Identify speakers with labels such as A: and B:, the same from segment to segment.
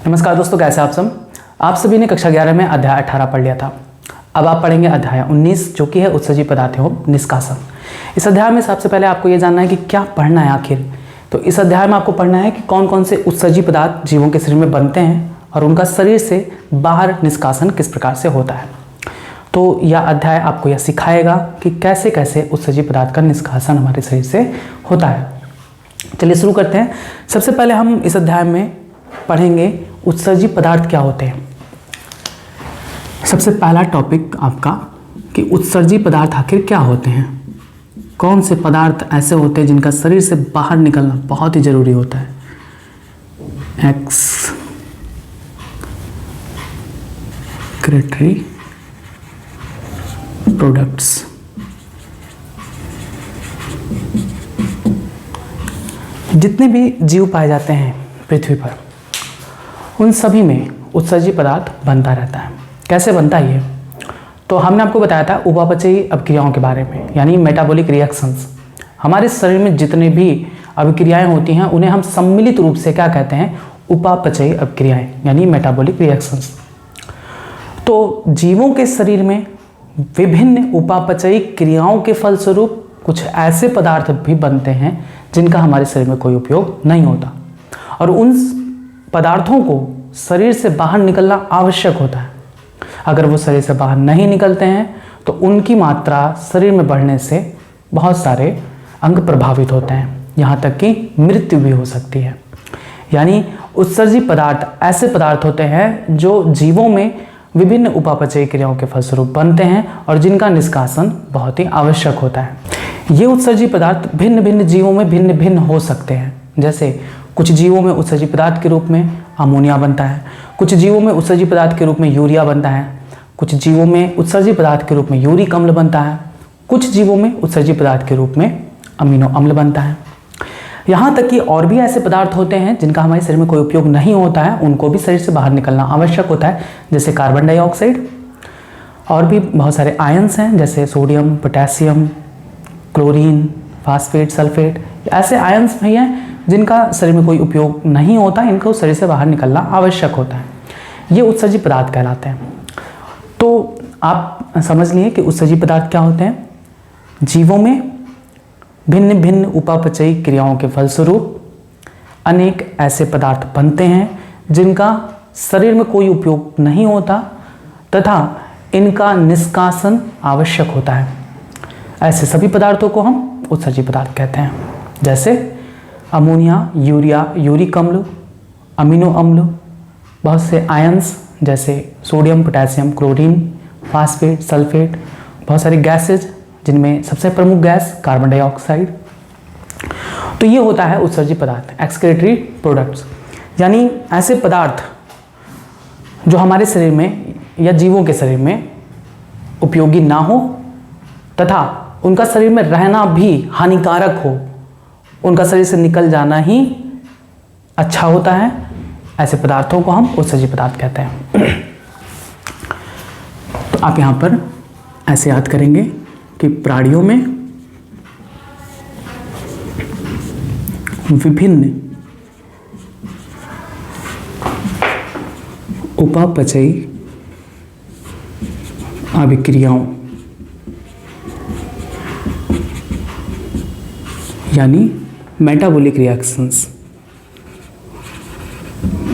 A: नमस्कार दोस्तों, कैसे आप सब। आप सभी ने कक्षा 11 में अध्याय 18 पढ़ लिया था। अब आप पढ़ेंगे अध्याय 19 जो कि है उत्सर्जी पदार्थ एवं निष्कासन। इस अध्याय में सबसे पहले आपको ये जानना है कि क्या पढ़ना है आखिर। तो इस अध्याय में आपको पढ़ना है कि कौन कौन से उत्सर्जी पदार्थ जीवों के शरीर में बनते हैं और उनका शरीर से बाहर निष्कासन किस प्रकार से होता है। तो यह अध्याय आपको यह सिखाएगा कि कैसे कैसे उत्सर्जी पदार्थ का निष्कासन हमारे शरीर से होता है। चलिए शुरू करते हैं। सबसे पहले हम इस अध्याय में पढ़ेंगे उत्सर्जी पदार्थ क्या होते हैं। सबसे पहला टॉपिक आपका कि उत्सर्जी पदार्थ आखिर क्या होते हैं। कौन से पदार्थ ऐसे होते हैं जिनका शरीर से बाहर निकलना बहुत ही जरूरी होता है। Excretory products. जितने भी जीव पाए जाते हैं पृथ्वी पर, उन सभी में उत्सर्जी पदार्थ बनता रहता है। कैसे बनता है ये? तो हमने आपको बताया था उपापचयी अभिक्रियाओं के बारे में, यानी मेटाबॉलिक रिएक्शंस। हमारे शरीर में जितने भी अभिक्रियाएं होती हैं उन्हें हम सम्मिलित रूप से क्या कहते हैं? उपापचयी अभिक्रियाएं, यानी मेटाबॉलिक रिएक्शंस। तो जीवों के शरीर में विभिन्न उपापचयी क्रियाओं के फलस्वरूप कुछ ऐसे पदार्थ भी बनते हैं जिनका हमारे शरीर में कोई उपयोग नहीं होता, और उन पदार्थों को शरीर से बाहर निकलना आवश्यक होता है। अगर वो शरीर से बाहर नहीं निकलते हैं तो उनकी मात्रा शरीर में बढ़ने से बहुत सारे अंग प्रभावित होते हैं, यहाँ तक कि मृत्यु भी हो सकती है। यानी उत्सर्जी पदार्थ ऐसे पदार्थ होते हैं जो जीवों में विभिन्न उपापचयी क्रियाओं के फलस्वरूप बनते हैं और जिनका निष्कासन बहुत ही आवश्यक होता है। ये उत्सर्जी पदार्थ भिन्न भिन्न जीवों में भिन्न भिन्न हो सकते हैं। जैसे कुछ जीवों में उत्सर्जी पदार्थ के रूप में अमोनिया बनता है, कुछ जीवों में उत्सर्जी पदार्थ के रूप में यूरिया बनता है, कुछ जीवों में उत्सर्जी पदार्थ के रूप में यूरिक अम्ल बनता है, कुछ जीवों में उत्सर्जी पदार्थ के रूप में अमीनो अम्ल बनता है। यहाँ तक कि और भी ऐसे पदार्थ होते हैं जिनका हमारे शरीर में कोई उपयोग नहीं होता है, उनको भी शरीर से बाहर निकलना आवश्यक होता है, जैसे कार्बन डाइऑक्साइड। और भी बहुत सारे आयंस हैं जैसे sodium, potassium, chlorine, phosphate, sulphate. ऐसे आयंस भी हैं जिनका शरीर में कोई उपयोग नहीं होता, इनको शरीर से बाहर निकलना आवश्यक होता है। ये उत्सर्जी पदार्थ कहलाते हैं। तो आप समझ लिए कि उत्सर्जी पदार्थ क्या होते हैं। जीवों में भिन्न भिन्न उपापचयी क्रियाओं के फलस्वरूप अनेक ऐसे पदार्थ बनते हैं जिनका शरीर में कोई उपयोग नहीं होता तथा इनका निष्कासन आवश्यक होता है। ऐसे सभी पदार्थों को हम उत्सर्जी पदार्थ कहते हैं, जैसे अमोनिया, यूरिया, यूरिक अम्ल, अमीनो अम्ल, बहुत से आयंस जैसे sodium, potassium, chlorine, phosphate, sulphate, बहुत सारी गैसेज जिनमें सबसे प्रमुख गैस कार्बन डाइऑक्साइड। तो ये होता है उत्सर्जी पदार्थ, एक्सक्रीटरी प्रोडक्ट्स, यानी ऐसे पदार्थ जो हमारे शरीर में या जीवों के शरीर में उपयोगी ना हो तथा उनका शरीर में रहना भी हानिकारक हो, उनका शरीर से निकल जाना ही अच्छा होता है। ऐसे पदार्थों को हम उत्सर्जी पदार्थ कहते हैं। तो आप यहाँ पर ऐसे याद करेंगे कि प्राणियों में विभिन्न उपापचयी अभिक्रियाओं यानी मेटाबॉलिक रिएक्शंस,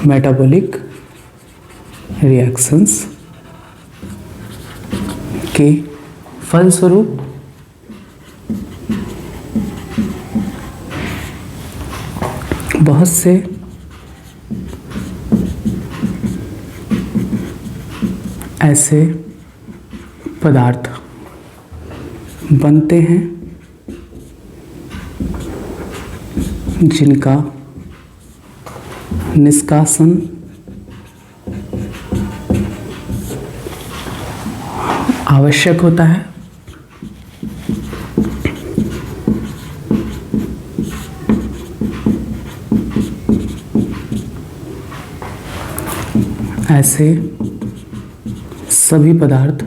A: मेटाबॉलिक रिएक्शंस के फलस्वरूप बहुत से ऐसे पदार्थ बनते हैं जिनका निष्कासन आवश्यक होता है। ऐसे सभी पदार्थ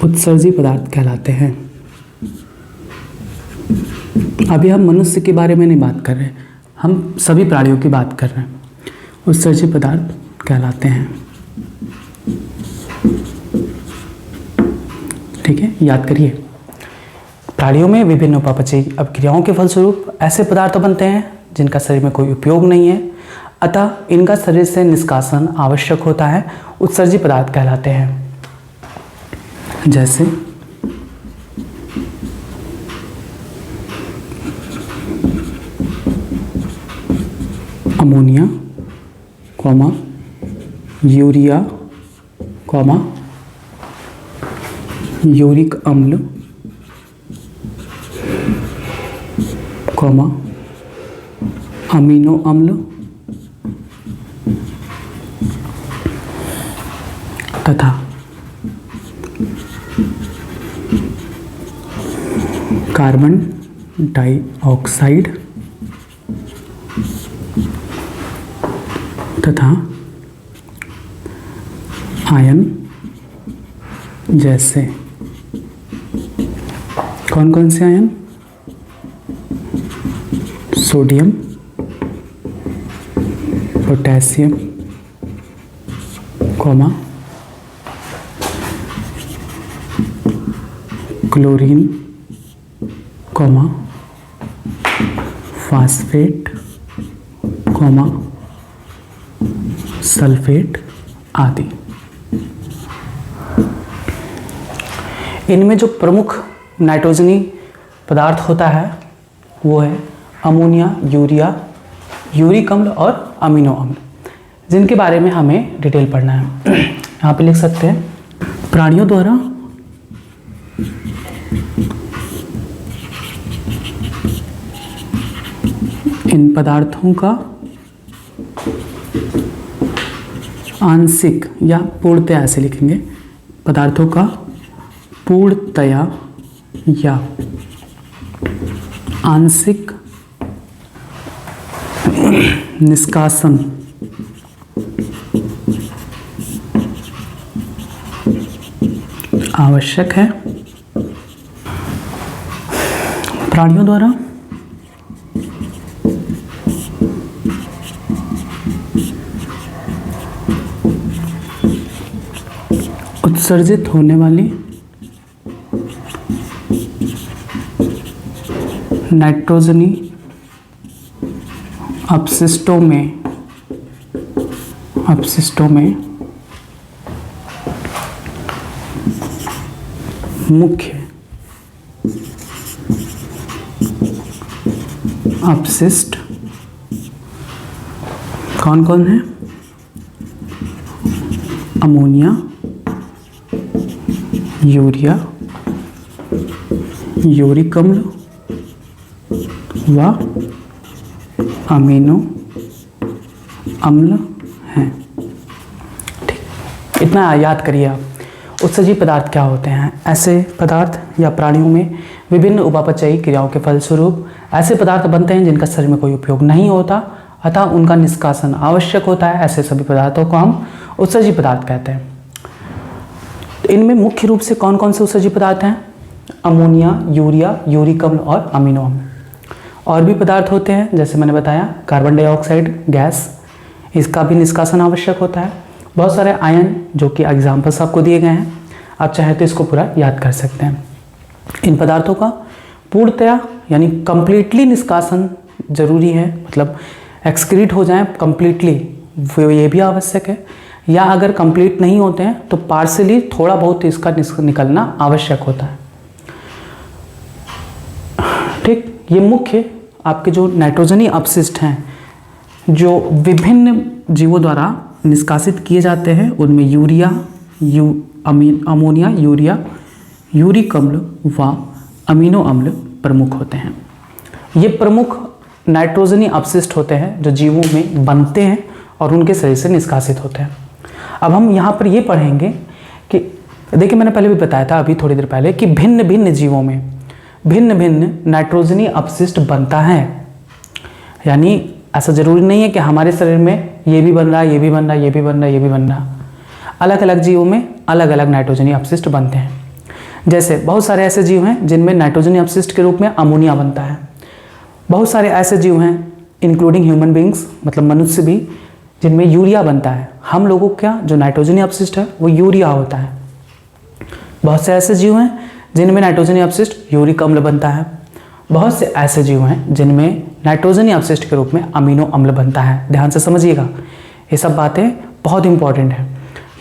A: उत्सर्जी पदार्थ कहलाते हैं। अभी हम मनुष्य के बारे में नहीं बात कर रहे, हम सभी प्राणियों की बात कर रहे हैं, उत्सर्जी पदार्थ कहलाते हैं। ठीक है, याद करिए। प्राणियों में विभिन्न उपापचयी अभिक्रियाओं के फलस्वरूप ऐसे पदार्थ बनते हैं जिनका शरीर में कोई उपयोग नहीं है, अतः इनका शरीर से निष्कासन आवश्यक होता है, उत्सर्जी पदार्थ कहलाते हैं। जैसे अमोनिया, यूरिया, यूरिक अम्ल, अमीनो अम्ल तथा कार्बन डाइऑक्साइड तथा आयन जैसे कौन कौन से ion? Sodium, potassium, chlorine, phosphate, sulphate आदि। इनमें जो प्रमुख नाइट्रोजनी पदार्थ होता है वो है अमोनिया, यूरिया, यूरिक अम्ल और अमीनो अम्ल, जिनके बारे में हमें डिटेल पढ़ना है। यहाँ पे लिख सकते हैं, प्राणियों द्वारा इन पदार्थों का आंशिक या पूर्णतया, ऐसे लिखेंगे, पदार्थों का पूर्णतया या आंशिक निष्कासन आवश्यक है। प्राणियों द्वारा उत्सर्जित होने वाली नाइट्रोजनी अपशिष्टों में मुख्य अपशिष्ट कौन कौन है? अमोनिया, यूरिया, यूरिक अम्ल व अमीनो अम्ल हैं। ठीक, इतना याद करिए आप। उत्सर्जी पदार्थ क्या होते हैं? ऐसे पदार्थ या प्राणियों में विभिन्न उपापचयी क्रियाओं के फलस्वरूप ऐसे पदार्थ बनते हैं जिनका शरीर में कोई उपयोग नहीं होता, अतः उनका निष्कासन आवश्यक होता है। ऐसे सभी पदार्थों को हम उत्सर्जी पदार्थ कहते हैं। इनमें मुख्य रूप से कौन कौन से उत्सर्जी पदार्थ हैं? अमोनिया, यूरिया, यूरिक अम्ल और अमीनो अम्ल। और भी पदार्थ होते हैं, जैसे मैंने बताया कार्बन डाइऑक्साइड गैस, इसका भी निष्कासन आवश्यक होता है। बहुत सारे आयन जो कि एग्जाम्पल्स आपको दिए गए हैं, आप चाहे तो इसको पूरा याद कर सकते हैं। इन पदार्थों का पूर्णतया यानी कंप्लीटली निष्कासन जरूरी है, मतलब एक्सक्रीट हो जाए कंप्लीटली, ये भी आवश्यक है। या अगर कंप्लीट नहीं होते हैं तो पार्शियली थोड़ा बहुत इसका निकलना आवश्यक होता है। ठीक, ये मुख्य आपके जो नाइट्रोजनी अपशिष्ट हैं जो विभिन्न जीवों द्वारा निष्कासित किए जाते हैं, उनमें यूरिया, अमोनिया, यूरिया, यूरिक अम्ल व अमीनो अम्ल प्रमुख होते हैं। ये प्रमुख नाइट्रोजनी अपशिष्ट होते हैं जो जीवों में बनते हैं और उनके शरीर से निष्कासित होते हैं। अब हम यहाँ पर ये पढ़ेंगे कि देखिए, मैंने पहले भी बताया था अभी थोड़ी देर पहले कि भिन्न भिन्न जीवों में भिन्न भिन्न नाइट्रोजनी अपशिष्ट बनता है। यानी ऐसा जरूरी नहीं है कि हमारे शरीर में ये भी बन रहा है, ये भी बन रहा है, ये भी बन रहा है, ये भी बन रहा है। अलग अलग जीवों में अलग अलग नाइट्रोजनी अपशिष्ट बनते हैं। जैसे बहुत सारे ऐसे जीव हैं जिनमें नाइट्रोजनी अपशिष्ट के रूप में अमोनिया बनता है। बहुत सारे ऐसे जीव हैं इंक्लूडिंग ह्यूमन बींग्स, मतलब मनुष्य भी, जिनमें यूरिया बनता है। हम लोगों का जो नाइट्रोजनीय अपशिष्ट है वो यूरिया होता है। बहुत से ऐसे जीव हैं जिनमें नाइट्रोजनीय अपशिष्ट यूरिक अम्ल बनता है। बहुत से ऐसे जीव हैं जिनमें नाइट्रोजनीय अपशिष्ट के रूप में अमीनो अम्ल बनता है। ध्यान से समझिएगा, ये सब बातें बहुत इंपॉर्टेंट हैं।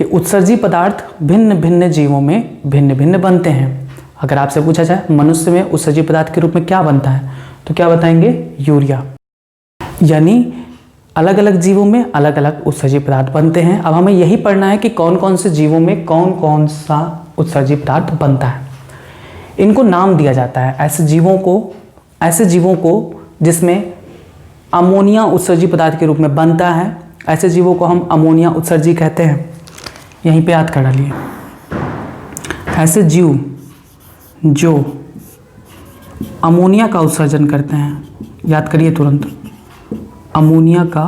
A: ये उत्सर्जी पदार्थ भिन्न भिन्न जीवों में भिन्न भिन्न बनते हैं। अगर आपसे पूछा जाए मनुष्य में उत्सर्जी पदार्थ के रूप में क्या बनता है, तो क्या बताएंगे? यूरिया। यानी अलग अलग जीवों में अलग अलग उत्सर्जी पदार्थ बनते हैं। अब हमें यही पढ़ना है कि कौन कौन से जीवों में कौन कौन सा उत्सर्जी पदार्थ बनता है। इनको नाम दिया जाता है ऐसे जीवों को जिसमें अमोनिया उत्सर्जी पदार्थ के रूप में बनता है। ऐसे जीवों को हम अमोनिया उत्सर्जी कहते हैं। यहीं पे याद कर डालिए, ऐसे जीव जो अमोनिया का उत्सर्जन करते हैं, याद करिए तुरंत, अमोनिया का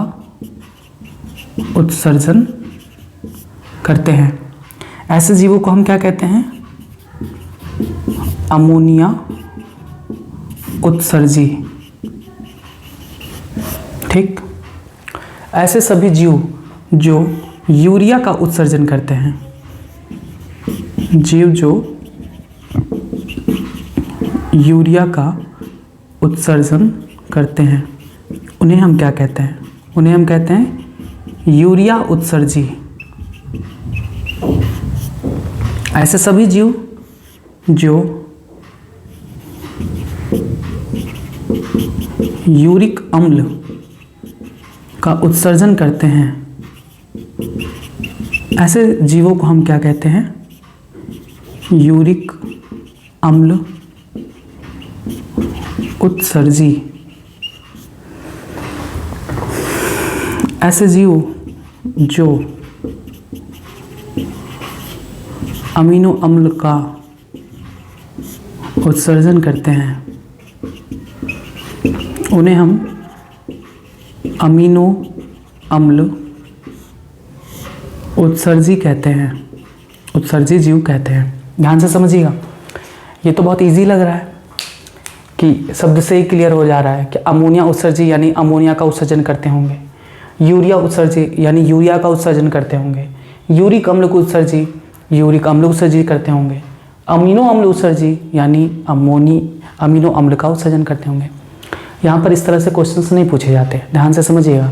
A: उत्सर्जन करते हैं, ऐसे जीवों को हम क्या कहते हैं? अमोनिया उत्सर्जी। ठीक, ऐसे सभी जीव जो यूरिया का उत्सर्जन करते हैं, जीव जो यूरिया का उत्सर्जन करते हैं, उन्हें हम क्या कहते हैं? उन्हें हम कहते हैं यूरिया उत्सर्जी। ऐसे सभी जीव जो यूरिक अम्ल का उत्सर्जन करते हैं, ऐसे जीवों को हम क्या कहते हैं? यूरिक अम्ल उत्सर्जी। ऐसे जीव जो अमीनो अम्ल का उत्सर्जन करते हैं, उन्हें हम अमीनो अम्ल उत्सर्जी कहते हैं, उत्सर्जी जीव कहते हैं। ध्यान से समझिएगा, ये तो बहुत इजी लग रहा है कि शब्द से ही क्लियर हो जा रहा है कि अमोनिया उत्सर्जी यानी अमोनिया का उत्सर्जन करते होंगे, यूरिया उत्सर्जी यानी यूरिया का उत्सर्जन करते होंगे, यूरिक अम्ल को उत्सर्जी यूरिक अम्ल उत्सर्जी करते होंगे, अमीनो अम्ल उत्सर्जी यानी अमीनो अम्ल का उत्सर्जन करते होंगे। यहाँ पर इस तरह से क्वेश्चंस नहीं पूछे जाते, ध्यान से समझिएगा।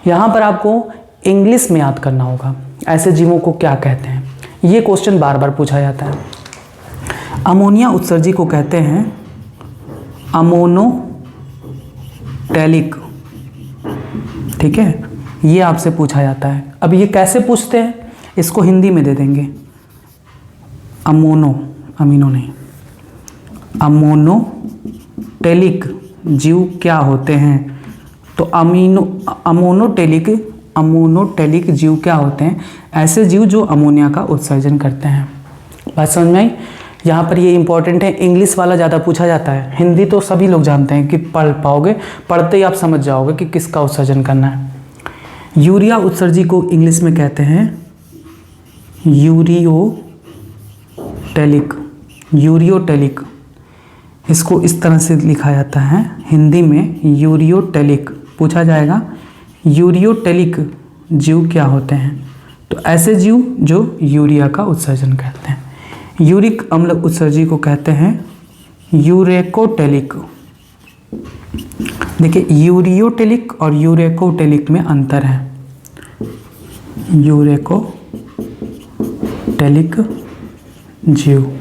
A: यहाँ पर आपको इंग्लिश में याद करना होगा ऐसे जीवों को क्या कहते हैं। ये क्वेश्चन बार बार पूछा जाता है। अमोनिया उत्सर्जी को कहते हैं अमोनोटेलिक। ठीक है, ये आपसे पूछा जाता है। अब ये कैसे पूछते हैं, इसको हिंदी में दे देंगे। अमीनो नहीं, अमोनोटेलिक जीव क्या होते हैं? तो अमोनोटेलिक जीव क्या होते हैं? ऐसे जीव जो अमोनिया का उत्सर्जन करते हैं। बात समझ में आई? यहाँ पर ये इंपॉर्टेंट है, इंग्लिश वाला ज़्यादा पूछा जाता है। हिंदी तो सभी लोग जानते हैं कि पढ़ पाओगे, पढ़ते ही आप समझ जाओगे कि किसका उत्सर्जन करना है। यूरिया उत्सर्जी को इंग्लिश में कहते हैं यूरियोटेलिक। इसको इस तरह से लिखा जाता है हिंदी में, यूरियोटेलिक। पूछा जाएगा यूरियोटेलिक जीव क्या होते हैं? तो ऐसे जीव जो यूरिया का उत्सर्जन करते हैं। यूरिक अम्ल उत्सर्जी को कहते हैं यूरेकोटेलिक। देखिए, यूरियोटेलिक और यूरेकोटेलिक में अंतर है। यूरेकोटेलिक जीव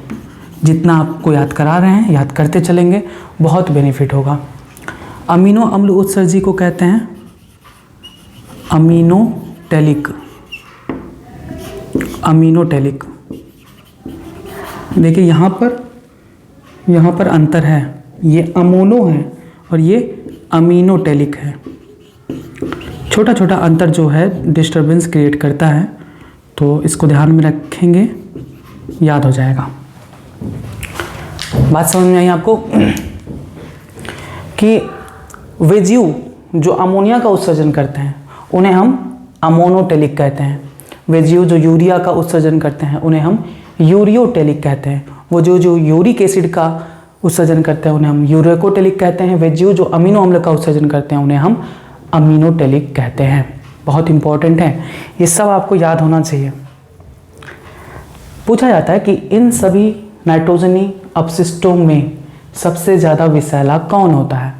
A: जितना आपको याद करा रहे हैं, याद करते चलेंगे, बहुत बेनिफिट होगा। अमीनो अम्ल उत्सर्जी को कहते हैं अमीनोटेलिक। देखिए यहाँ पर अंतर है, ये अमोनो है और ये अमीनोटेलिक है। छोटा छोटा अंतर जो है डिस्टरबेंस क्रिएट करता है, तो इसको ध्यान में रखेंगे, याद हो जाएगा। बात समझ में आई आपको कि वे जीव जो अमोनिया का उत्सर्जन करते हैं उन्हें हम अमोनोटेलिक कहते हैं। वे जीव जो यूरिया का उत्सर्जन करते हैं उन्हें हम यूरियोटेलिक कहते हैं। वो जो यूरिक एसिड का उत्सर्जन करते हैं उन्हें हम यूरेकोटेलिक कहते हैं। वे जीव जो अमीनो अम्ल का उत्सर्जन करते हैं उन्हें हम अमीनोटेलिक कहते हैं। बहुत इंपॉर्टेंट है, ये सब आपको याद होना चाहिए। पूछा जाता है कि इन सभी नाइट्रोजनी अपशिष्टों में सबसे ज़्यादा विषैला कौन होता है?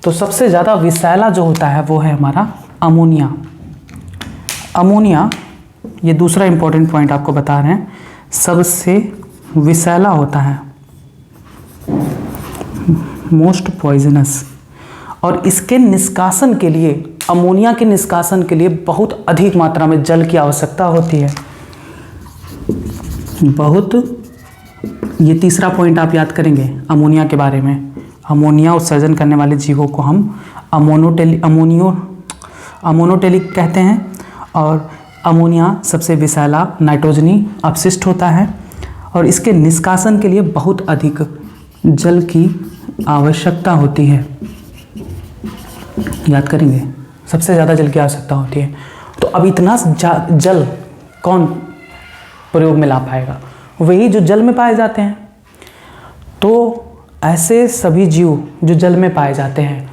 A: तो सबसे ज़्यादा विषैला जो होता है वो है हमारा अमोनिया। अमोनिया, ये दूसरा इंपॉर्टेंट पॉइंट आपको बता रहे हैं, सबसे विषैला होता है, मोस्ट पॉइजनस। और इसके निष्कासन के लिए, अमोनिया के निष्कासन के लिए बहुत अधिक मात्रा में जल की आवश्यकता होती है। बहुत, ये तीसरा पॉइंट आप याद करेंगे अमोनिया के बारे में। अमोनिया उत्सर्जन करने वाले जीवों को हम अमोनोटेलिक कहते हैं। और अमोनिया सबसे विषैला नाइट्रोजनी अपशिष्ट होता है और इसके निष्कासन के लिए बहुत अधिक जल की आवश्यकता होती है। याद करेंगे, सबसे ज़्यादा जल की आवश्यकता होती है। तो अब इतना जल कौन प्रयोग में ला पाएगा? वही जो जल में पाए जाते हैं। तो ऐसे सभी जीव जो जल में पाए जाते हैं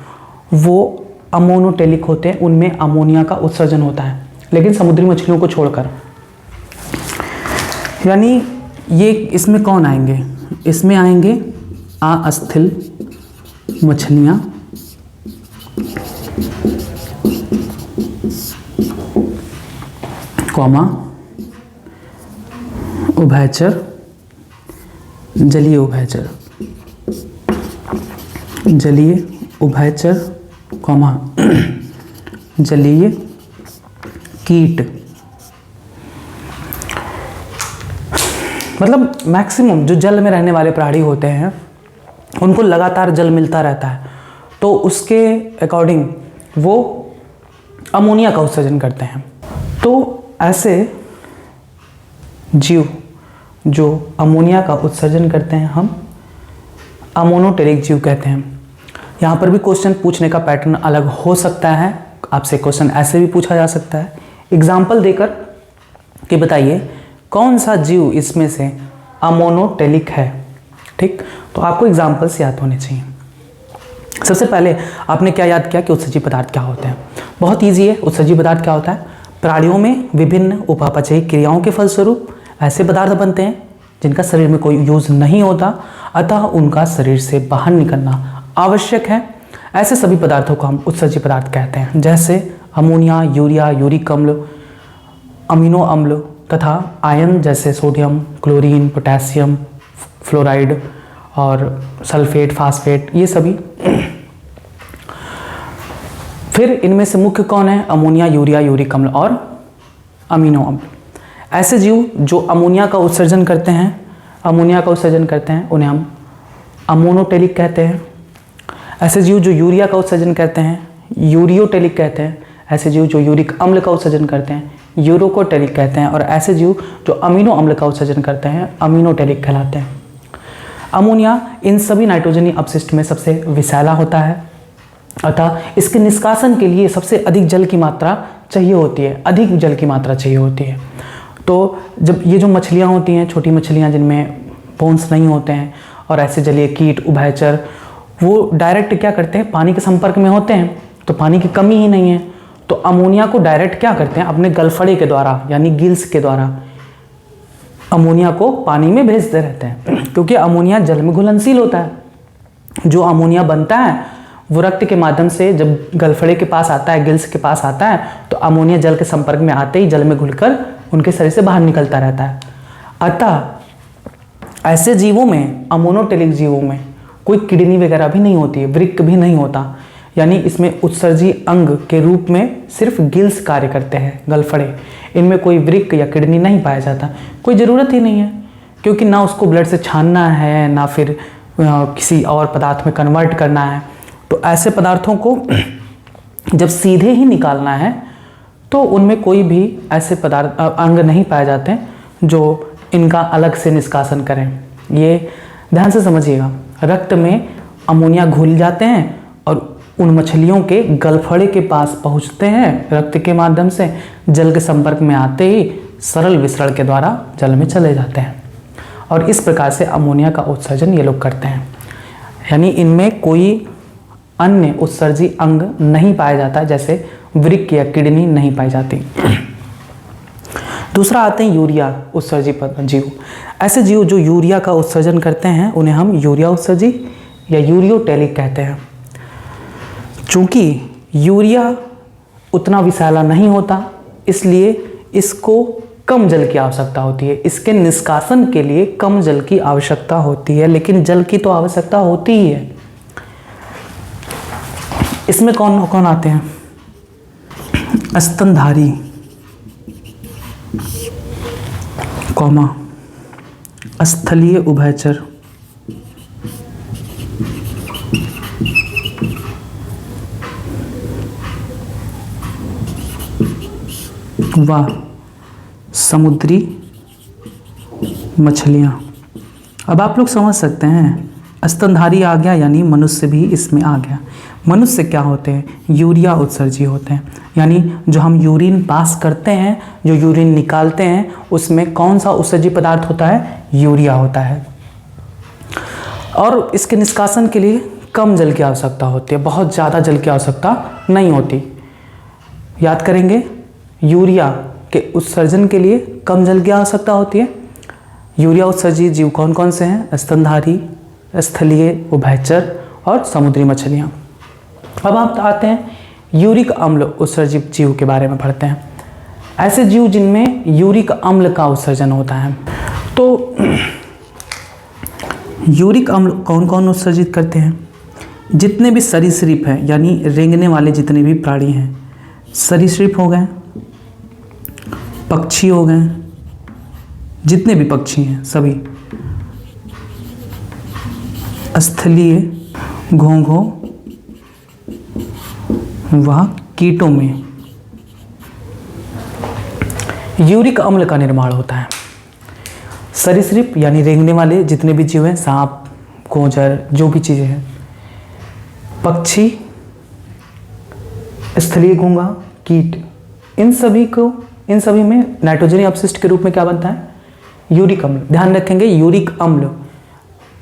A: वो अमोनोटेलिक होते हैं, उनमें अमोनिया का उत्सर्जन होता है, लेकिन समुद्री मछलियों को छोड़कर। यानी ये इसमें कौन आएंगे? इसमें आएंगे अस्थिल मछलियाँ, कॉमा उभयचर, जलीय उभयचर, जलीय उभयचर, कॉमा जलीय कीट। मतलब मैक्सिमम जो जल में रहने वाले प्राणी होते हैं उनको लगातार जल मिलता रहता है, तो उसके अकॉर्डिंग वो अमोनिया का उत्सर्जन करते हैं। तो ऐसे जीव जो अमोनिया का उत्सर्जन करते हैं हम अमोनोटेलिक जीव कहते हैं। यहाँ पर भी क्वेश्चन पूछने का पैटर्न अलग हो सकता है, आपसे क्वेश्चन ऐसे भी पूछा जा सकता है एग्जाम्पल देकर कि बताइए कौन सा जीव इसमें से अमोनोटेलिक है। ठीक, तो आपको एग्जाम्पल्स याद होने चाहिए। सबसे पहले आपने क्या याद किया कि उत्सर्जी पदार्थ क्या होते हैं? बहुत ईजी है। उत्सर्जी पदार्थ क्या होता है? प्राणियों में विभिन्न उपापचयी क्रियाओं के फलस्वरूप ऐसे पदार्थ बनते हैं जिनका शरीर में कोई यूज नहीं होता, अतः उनका शरीर से बाहर निकलना आवश्यक है। ऐसे सभी पदार्थों को हम उत्सर्जी पदार्थ कहते हैं, जैसे अमोनिया, यूरिया, यूरिक अम्ल, अमीनो अम्ल तथा आयन जैसे सोडियम, क्लोरीन, पोटेशियम, फ्लोराइड और सल्फेट, फास्फेट, ये सभी। फिर इनमें से मुख्य कौन है? अमोनिया, यूरिया, यूरिक अम्ल और अमीनो अम्ल। ऐसे जीव जो अमोनिया का उत्सर्जन करते हैं, उन्हें हम अमोनोटेलिक कहते हैं। ऐसे जीव जो यूरिया का उत्सर्जन करते हैं यूरियोटेलिक कहते हैं। ऐसे जीव जो यूरिक अम्ल का उत्सर्जन करते हैं यूरोकोटेलिक कहते हैं। और ऐसे जीव जो अमीनो अम्ल का उत्सर्जन करते हैं अमीनोटेलिक कहलाते हैं। अमोनिया इन सभी नाइट्रोजनी अपशिष्ट में सबसे विषैला होता है, अतः इसके निष्कासन के लिए सबसे अधिक जल की मात्रा चाहिए होती है, अधिक जल की मात्रा चाहिए होती है। तो जब ये जो मछलियाँ होती हैं, छोटी मछलियाँ जिनमें बोन्स नहीं होते हैं, और ऐसे जलीय कीट, उभयचर, वो डायरेक्ट क्या करते हैं? पानी के संपर्क में होते हैं, तो पानी की कमी ही नहीं है, तो अमोनिया को डायरेक्ट क्या करते हैं? अपने गलफड़े के द्वारा यानी गिल्स के द्वारा अमोनिया को पानी में भेजते रहते हैं, क्योंकि अमोनिया जल में घुलनशील होता है। जो अमोनिया बनता है वो रक्त के माध्यम से जब गलफड़े के पास आता है, गिल्स के पास आता है, तो अमोनिया जल के संपर्क में आते ही जल में घुलकर उनके शरीर से बाहर निकलता रहता है। अतः ऐसे जीवों में, अमोनोटेलिक जीवों में कोई किडनी वगैरह भी नहीं होती है, वृक्क भी नहीं होता, यानी इसमें उत्सर्जी अंग के रूप में सिर्फ गिल्स कार्य करते हैं, गलफड़े। इनमें कोई वृक्क या किडनी नहीं पाया जाता, कोई ज़रूरत ही नहीं है, क्योंकि ना उसको ब्लड से छानना है ना फिर किसी और पदार्थ में कन्वर्ट करना है। तो ऐसे पदार्थों को जब सीधे ही निकालना है तो उनमें कोई भी ऐसे पदार्थ अंग नहीं पाए जाते जो इनका अलग से निष्कासन करें। ये ध्यान से समझिएगा, रक्त में अमोनिया घुल जाते हैं और उन मछलियों के गलफड़े के पास पहुंचते हैं, रक्त के माध्यम से जल के संपर्क में आते ही सरल विसरण के द्वारा जल में चले जाते हैं, और इस प्रकार से अमोनिया का उत्सर्जन ये लोग करते हैं। यानी इनमें कोई अन्य उत्सर्जी अंग नहीं पाया जाता, जैसे वृक्क या किडनी नहीं पाई जाती। दूसरा आते हैं यूरिया उत्सर्जी जीव। ऐसे जीव जो यूरिया का उत्सर्जन करते हैं उन्हें हम यूरिया उत्सर्जी या यूरियोटेलिक कहते हैं। चूंकि यूरिया उतना विषैला नहीं होता, इसलिए इसको कम जल की आवश्यकता होती है। इसके निष्कासन के लिए कम जल की आवश्यकता होती है, लेकिन जल की तो आवश्यकता होती ही है। इसमें कौन कौन आते हैं? स्तनधारी, कौमा, स्थलीय उभयचर, व समुद्री मछलियाँ। अब आप लोग समझ सकते हैं, स्तनधारी आ गया यानी मनुष्य भी इसमें आ गया। मनुष्य क्या होते हैं? यूरिया उत्सर्जी होते हैं, यानी जो हम यूरिन पास करते हैं, जो यूरिन निकालते हैं, उसमें कौन सा उत्सर्जी पदार्थ होता है? यूरिया होता है। और इसके निष्कासन के लिए कम जल की आवश्यकता होती है, बहुत ज़्यादा जल की आवश्यकता नहीं होती। याद करेंगे, यूरिया के उत्सर्जन के लिए कम जल की आवश्यकता होती है। यूरिया उत्सर्जी जीव कौन कौन से हैं? स्तनधारी, स्थलीय उभयचर और समुद्री मछलियाँ। अब आप आते हैं यूरिक अम्ल उत्सर्जित जीव के बारे में पढ़ते हैं। ऐसे जीव जिनमें यूरिक अम्ल का उत्सर्जन होता है। तो यूरिक अम्ल कौन कौन उत्सर्जित करते हैं? जितने भी सरीसृप हैं, यानी रेंगने वाले जितने भी प्राणी हैं, सरीसृप हो गए, पक्षी हो गए, जितने भी पक्षी हैं सभी, स्थलीय, घोंघों व कीटों में यूरिक अम्ल का निर्माण होता है। सरीसृप यानी रेंगने वाले जितने भी जीव हैं, सांप, गोजर, जो भी चीज़ें हैं, पक्षी, स्थलीय घोंघा, कीट, इन सभी में नाइट्रोजनी अपशिष्ट के रूप में क्या बनता है? यूरिक अम्ल। ध्यान रखेंगे, यूरिक अम्ल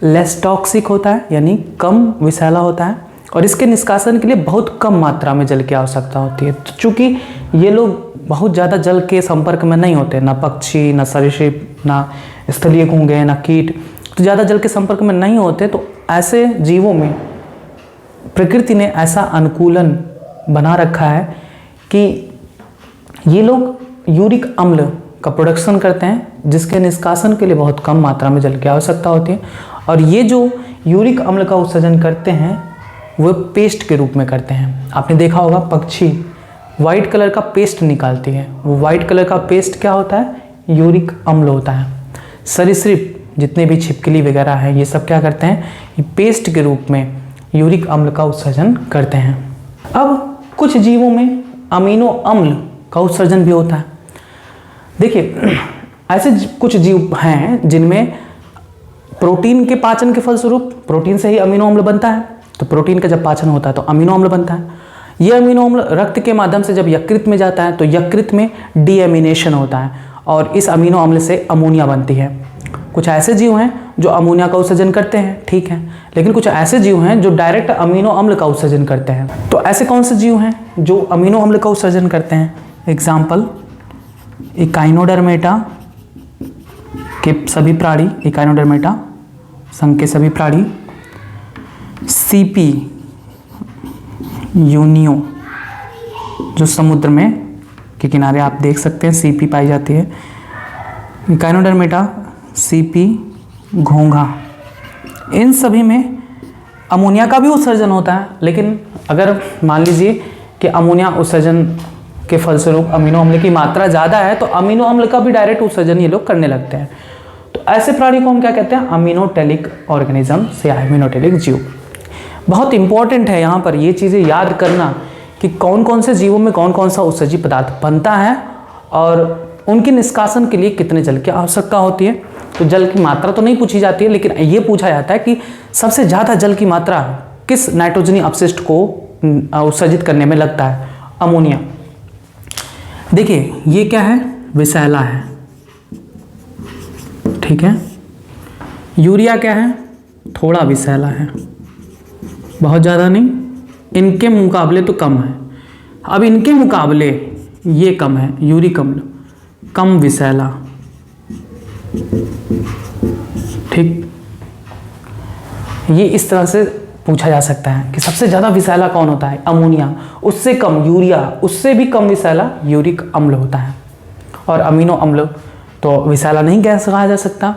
A: लेस टॉक्सिक होता है, यानी कम विषैला होता है, और इसके निष्कासन के लिए बहुत कम मात्रा में जल की आवश्यकता होती है। तो चूँकि ये लोग बहुत ज़्यादा जल के संपर्क में नहीं होते, ना पक्षी, ना सरीसृप, ना स्थलीय घोंघे, ना कीट, तो ज़्यादा जल के संपर्क में नहीं होते, तो ऐसे जीवों में प्रकृति ने ऐसा अनुकूलन बना रखा है कि ये लोग यूरिक अम्ल का प्रोडक्शन करते हैं, जिसके निष्कासन के लिए बहुत कम मात्रा में जल की आवश्यकता होती है। और ये जो यूरिक अम्ल का उत्सर्जन करते हैं वो पेस्ट के रूप में करते हैं। आपने देखा होगा, पक्षी वाइट कलर का पेस्ट निकालती है, वो वाइट कलर का पेस्ट क्या होता है? यूरिक अम्ल होता है। सरीसृप जितने भी छिपकली वगैरह हैं, ये सब क्या करते हैं? ये पेस्ट के रूप में यूरिक अम्ल का उत्सर्जन करते हैं। अब कुछ जीवों में अमीनो अम्ल का उत्सर्जन भी होता है। देखिए, ऐसे कुछ जीव हैं जिनमें प्रोटीन के पाचन के फलस्वरूप, प्रोटीन से ही अमीनो अम्ल बनता है, तो प्रोटीन का जब पाचन होता है तो अमीनो अम्ल बनता है। ये अमीनो अम्ल रक्त के माध्यम से जब यकृत में जाता है तो यकृत में डीएमिनेशन होता है और इस अमीनो अम्ल से अमोनिया बनती है। कुछ ऐसे जीव हैं जो अमोनिया का उत्सर्जन करते हैं, ठीक है, लेकिन कुछ ऐसे जीव हैं जो डायरेक्ट अमीनो अम्ल का उत्सर्जन करते हैं। तो ऐसे कौन से जीव हैं जो अमीनो अम्ल का उत्सर्जन करते हैं? एग्जाम्पल, इकाइनोडर्मेटा के सभी प्राणी, इकाइनोडर्मेटा संघ के सभी प्राणी, सीपी यूनियो जो समुद्र में के किनारे आप देख सकते हैं सीपी पाई जाती है, इकाइनोडर्मेटा, सीपी, घोंघा, इन सभी में अमोनिया का भी उत्सर्जन होता है। लेकिन अगर मान लीजिए कि अमोनिया उत्सर्जन के फलस्वरूप अमीनो अम्ल की मात्रा ज़्यादा है तो अमीनो अम्ल का भी डायरेक्ट उत्सर्जन ये लोग करने लगते हैं। तो ऐसे प्राणी को हम क्या कहते हैं? अमीनोटेलिक ऑर्गेनिज्म से अमीनोटेलिक जीव। बहुत इंपॉर्टेंट है यहाँ पर ये चीज़ें याद करना कि कौन कौन से जीवों में कौन कौन सा उत्सर्जी पदार्थ बनता है और उनके निष्कासन के लिए कितने जल की आवश्यकता होती है। तो जल की मात्रा तो नहीं पूछी जाती है, लेकिन ये पूछा जाता है कि सबसे ज़्यादा जल की मात्रा किस नाइट्रोजनी अपशिष्ट को उत्सर्जित करने में लगता है? अमोनिया। देखिए ये क्या है? विषैला है, ठीक है। यूरिया क्या है? थोड़ा विषैला है। बहुत ज़्यादा नहीं, इनके मुकाबले तो कम है। अब इनके मुकाबले ये कम है, यूरिक अम्ल कम विषैला, ठीक। ये इस तरह से पूछा जा सकता है कि सबसे ज़्यादा विषैला कौन होता है, अमोनिया, उससे कम यूरिया, उससे भी कम विषैला यूरिक अम्ल होता है। और अमीनो अम्ल तो विषैला नहीं कहा जा सकता,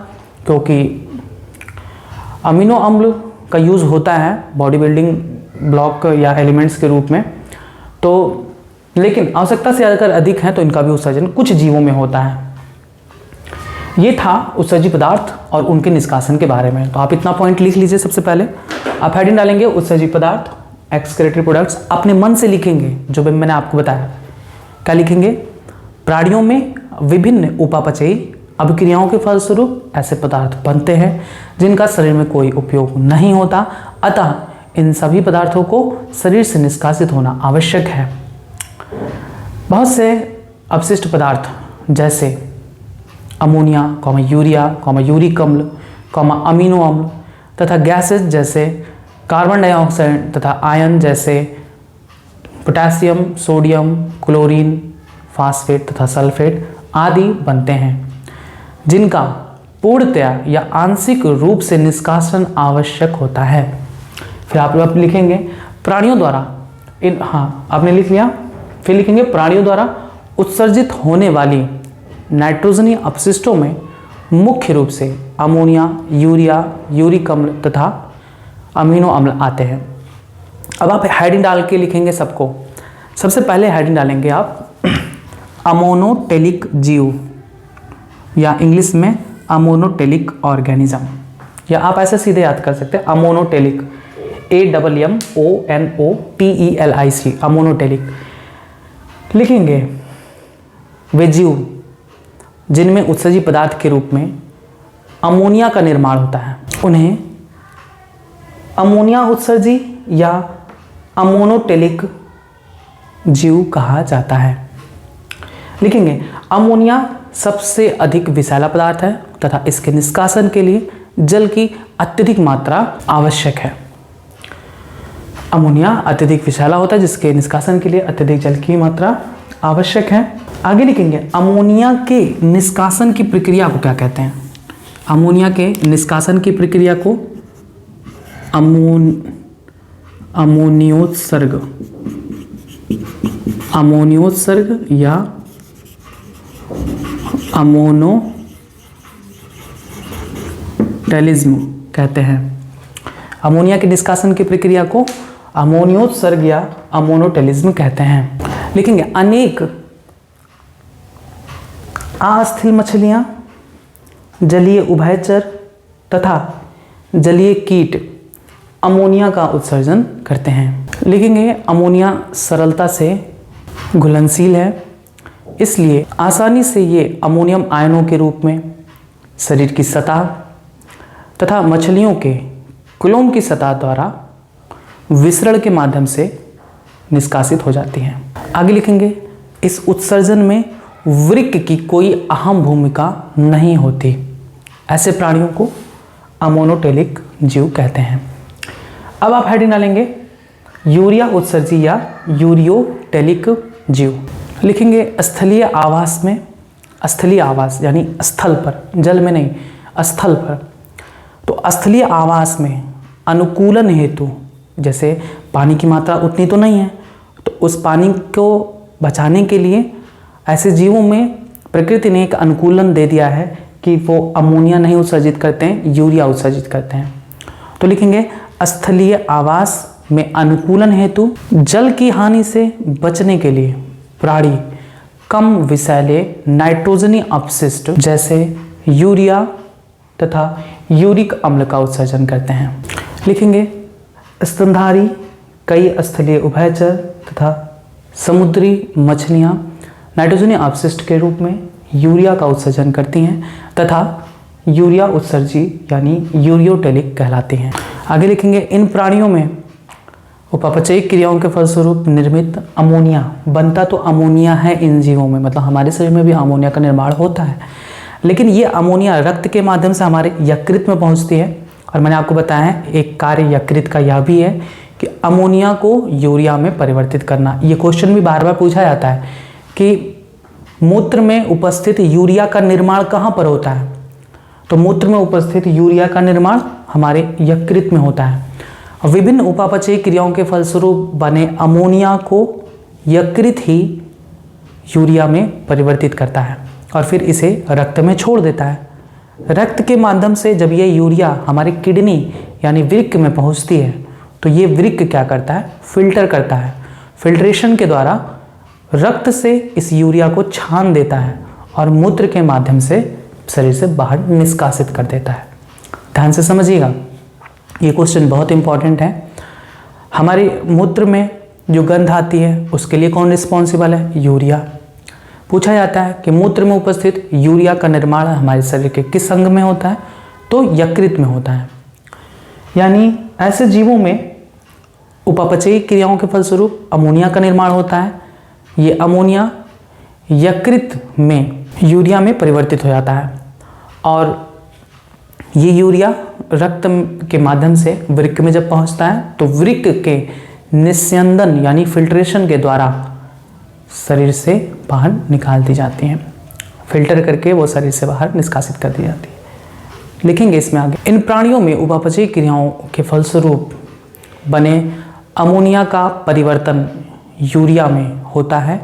A: क्योंकि अमीनो अम्ल का यूज़ होता है बॉडी बिल्डिंग ब्लॉक या एलिमेंट्स के रूप में, तो लेकिन आवश्यकता से अगर अधिक है तो इनका भी उत्सर्जन कुछ जीवों में होता है। ये था उत्सर्जी पदार्थ और उनके निष्कासन के बारे में। तो आप इतना पॉइंट लिख लीजिए। सबसे पहले आप हेडिंग डालेंगे उत्सर्जी पदार्थ, एक्सक्रीटरी प्रोडक्ट्स, अपने मन से लिखेंगे जो भी मैंने आपको बताया। क्या लिखेंगे, प्राणियों में विभिन्न उपापचयी अभिक्रियाओं के फलस्वरूप ऐसे पदार्थ बनते हैं जिनका शरीर में कोई उपयोग नहीं होता, अतः इन सभी पदार्थों को शरीर से निष्कासित होना आवश्यक है। बहुत से अपशिष्ट पदार्थ जैसे अमोनिया, यूरिया, यूरिक अम्ल, अमीनो अम्ल तथा गैसेस जैसे कार्बन डाइऑक्साइड तथा आयन जैसे पोटेशियम, सोडियम, क्लोरीन, फास्फेट तथा सल्फेट आदि बनते हैं, जिनका पूर्णतया या आंशिक रूप से निष्कासन आवश्यक होता है। फिर आप लिखेंगे प्राणियों द्वारा आपने लिख लिया। फिर लिखेंगे प्राणियों द्वारा उत्सर्जित होने वाली नाइट्रोजनी अपशिष्टों में मुख्य रूप से अमोनिया, यूरिया, यूरिक अम्ल तथा अमीनो अम्ल आते हैं। अब आप हेडिंग डाल के लिखेंगे सबको। सबसे पहले हेडिंग डालेंगे आप अमोनोटेलिक जीव, या इंग्लिश में अमोनोटेलिक ऑर्गेनिज्म, या आप ऐसे सीधे याद कर सकते हैं अमोनोटेलिक, AMMONOTELIC, अमोनोटेलिक। लिखेंगे वे जीव जिनमें उत्सर्जी पदार्थ के रूप में अमोनिया का निर्माण होता है, उन्हें अमोनिया उत्सर्जी या अमोनोटेलिक जीव कहा जाता है। लिखेंगे अमोनिया सबसे अधिक विषैला पदार्थ है तथा इसके निष्कासन के लिए जल की अत्यधिक मात्रा आवश्यक है। अमोनिया अत्यधिक विषैला होता है जिसके निष्कासन के लिए अत्यधिक जल की मात्रा आवश्यक है। आगे लिखेंगे अमोनिया के निष्कासन की प्रक्रिया को क्या कहते हैं। अमोनिया के निष्कासन की प्रक्रिया को अमोनियोत्सर्ग या अमोनोटेलिज्म कहते हैं। अमोनिया के निष्कासन की प्रक्रिया को अमोनियोत्सर्ग या अमोनोटेलिज्म कहते हैं। लिखेंगे अनेक अस्थिल मछलियां, जलीय उभयचर तथा जलीय कीट अमोनिया का उत्सर्जन करते हैं। लिखेंगे अमोनिया सरलता से घुलनशील है, इसलिए आसानी से ये अमोनियम आयनों के रूप में शरीर की सतह तथा मछलियों के कुलोम की सतह द्वारा विसरण के माध्यम से निष्कासित हो जाती हैं। आगे लिखेंगे इस उत्सर्जन में वृक्क की कोई अहम भूमिका नहीं होती। ऐसे प्राणियों को अमोनोटेलिक जीव कहते हैं। अब आप हेडिंग डालेंगे यूरिया उत्सर्जी या यूरियोटेलिक जीव। लिखेंगे स्थलीय आवास में, स्थलीय आवास यानी स्थल पर, जल में नहीं, स्थल पर। तो स्थलीय आवास में अनुकूलन हेतु, जैसे पानी की मात्रा उतनी तो नहीं है, तो उस पानी को बचाने के लिए ऐसे जीवों में प्रकृति ने एक अनुकूलन दे दिया है कि वो अमोनिया नहीं उत्सर्जित करते हैं, यूरिया उत्सर्जित करते हैं। तो लिखेंगे स्थलीय आवास में अनुकूलन हेतु जल की हानि से बचने के लिए प्राणी कम विषैले नाइट्रोजनी अपशिष्ट जैसे यूरिया तथा यूरिक अम्ल का उत्सर्जन करते हैं। लिखेंगे स्तनधारी कई स्थलीय उभयचर तथा समुद्री मछलियाँ नाइट्रोजनी अपशिष्ट के रूप में यूरिया का उत्सर्जन करती हैं तथा यूरिया उत्सर्जी यानी यूरियोटेलिक कहलाती हैं। आगे लिखेंगे इन प्राणियों में उपापचयी क्रियाओं के फलस्वरूप निर्मित अमोनिया, बनता तो अमोनिया है इन जीवों में, मतलब हमारे शरीर में भी अमोनिया का निर्माण होता है, लेकिन ये अमोनिया रक्त के माध्यम से हमारे यकृत में पहुंचती है। और मैंने आपको बताया है एक कार्य यकृत का यह भी है कि अमोनिया को यूरिया में परिवर्तित करना। ये क्वेश्चन भी बार बार पूछा जाता है कि मूत्र में उपस्थित यूरिया का निर्माण कहाँ पर होता है। तो मूत्र में उपस्थित यूरिया का निर्माण हमारे यकृत में होता है। विभिन्न उपापचयी क्रियाओं के फलस्वरूप बने अमोनिया को यकृत ही यूरिया में परिवर्तित करता है और फिर इसे रक्त में छोड़ देता है। रक्त के माध्यम से जब ये यूरिया हमारी किडनी यानी वृक्क में पहुंचती है तो ये वृक्क क्या करता है, फिल्टर करता है। फिल्ट्रेशन के द्वारा रक्त से इस यूरिया को छान देता है और मूत्र के माध्यम से शरीर से बाहर निष्कासित कर देता है। ध्यान से समझिएगा, ये क्वेश्चन बहुत इंपॉर्टेंट है। हमारे मूत्र में जो गंध आती है उसके लिए कौन रिस्पॉन्सिबल है, यूरिया। पूछा जाता है कि मूत्र में उपस्थित यूरिया का निर्माण हमारे शरीर के किस अंग में होता है, तो यकृत में होता है। यानी ऐसे जीवों में उपापचयी क्रियाओं के फलस्वरूप अमोनिया का निर्माण होता है। ये अमोनिया यकृत में यूरिया में परिवर्तित हो जाता है और ये यूरिया रक्त के माध्यम से वृक्क में जब पहुंचता है तो वृक्क के निस्यंदन यानी फिल्ट्रेशन के द्वारा शरीर से बाहर निकाल दी जाती हैं। फिल्टर करके वो शरीर से बाहर निष्कासित कर दी जाती है। लिखेंगे इसमें आगे। इन प्राणियों में उपापचयी क्रियाओं के फलस्वरूप बने अमोनिया का परिवर्तन यूरिया में होता है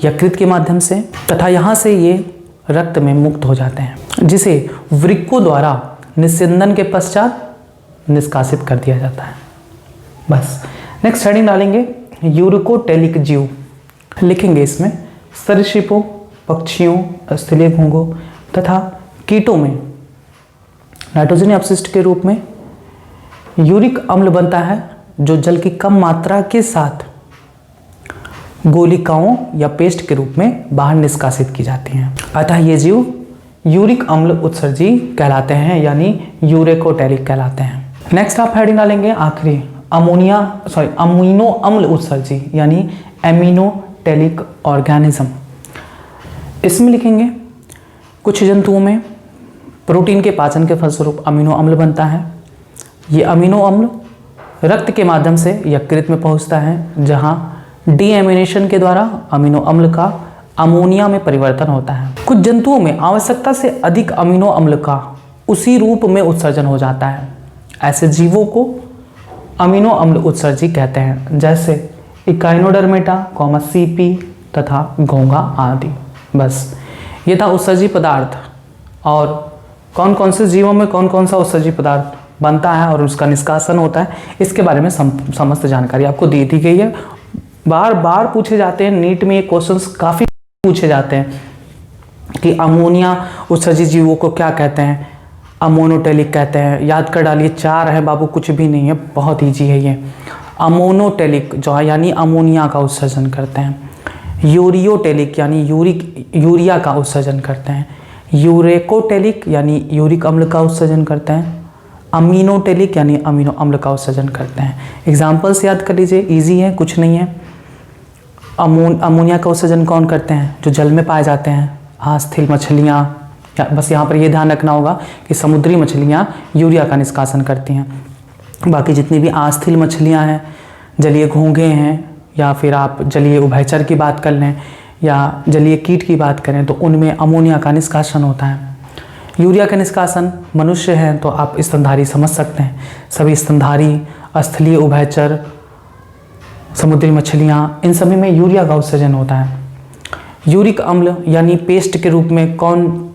A: यकृत के माध्यम से तथा यहाँ से ये रक्त में मुक्त हो जाते हैं, जिसे वृक्कों द्वारा निस्यंदन के पश्चात निष्कासित कर दिया जाता है। बस नेक्स्ट हेडिंग डालेंगे यूरिकोटेलिक जीव। लिखेंगे इसमें सरीसृपों, पक्षियों, स्थलीय घोंघों तथा कीटों में नाइट्रोजन अपशिष्ट के रूप में यूरिक अम्ल बनता है जो जल की कम मात्रा के साथ गोलिकाओं या पेस्ट के रूप में बाहर निष्कासित की जाती हैं। अतः ये जीव यूरिक अम्ल उत्सर्जी कहलाते हैं यानी यूरिकोटेलिक कहलाते हैं। नेक्स्ट आप हेडिंग डालेंगे आखिरी अमीनो अम्ल उत्सर्जी यानी एमिनोटेलिक ऑर्गेनिज्म। इसमें लिखेंगे कुछ जंतुओं में प्रोटीन के पाचन के फलस्वरूप अमीनो अम्ल बनता है। ये अमीनो अम्ल रक्त के माध्यम से यकृत में पहुंचता है जहां डीएमिनेशन के द्वारा अमीनो अम्ल का अमोनिया में परिवर्तन होता है। कुछ जंतुओं में आवश्यकता से अधिक अमीनो अम्ल का उसी रूप में उत्सर्जन हो जाता है। ऐसे जीवों को अमीनो अम्ल उत्सर्जी कहते हैं, जैसे इकाइनोडर्मेटा, सीपी तथा घोंघा आदि। बस ये था उत्सर्जी पदार्थ और कौन कौन से जीवों में कौन कौन सा उत्सर्जी पदार्थ बनता है और उसका निष्कासन होता है, इसके बारे में समस्त जानकारी आपको दे दी गई है। बार बार पूछे जाते हैं, नीट में ये क्वेश्चंस काफ़ी पूछे जाते हैं कि अमोनिया उत्सर्जी जीवों को क्या कहते हैं, अमोनोटेलिक कहते हैं। याद कर डालिए, 4 है बाबू, कुछ भी नहीं है, बहुत ईजी है ये। अमोनोटेलिक जो है यानी अमोनिया का उत्सर्जन करते हैं। यूरियोटेलिक यानी यूरिया का उत्सर्जन करते हैं। यूरेकोटेलिक यानी यूरिक अम्ल का उत्सर्जन करते हैं। अमीनोटेलिक यानी अमीनो अम्ल का उत्सर्जन करते हैं। एग्जाम्पल्स याद कर लीजिए, इजी है, कुछ नहीं है। अमोनिया का उत्सर्जन कौन करते हैं, जो जल में पाए जाते हैं, आस्थल मछलियाँ। बस यहाँ पर ये ध्यान रखना होगा कि समुद्री मछलियाँ यूरिया का निष्कासन करती हैं। बाकी जितनी भी आस्थल मछलियाँ हैं, जलीय घोंघे हैं, या फिर आप जलीय उभयचर की बात कर लें या जलीय कीट की बात करें तो उनमें अमोनिया का निष्कासन होता है। यूरिया का निष्कासन मनुष्य हैं तो आप स्तनधारी समझ सकते हैं। सभी स्तनधारी, स्थलीय उभयचर, समुद्री मछलियाँ, इन सभी में यूरिया का उत्सर्जन होता है। यूरिक अम्ल यानी पेस्ट के रूप में कौन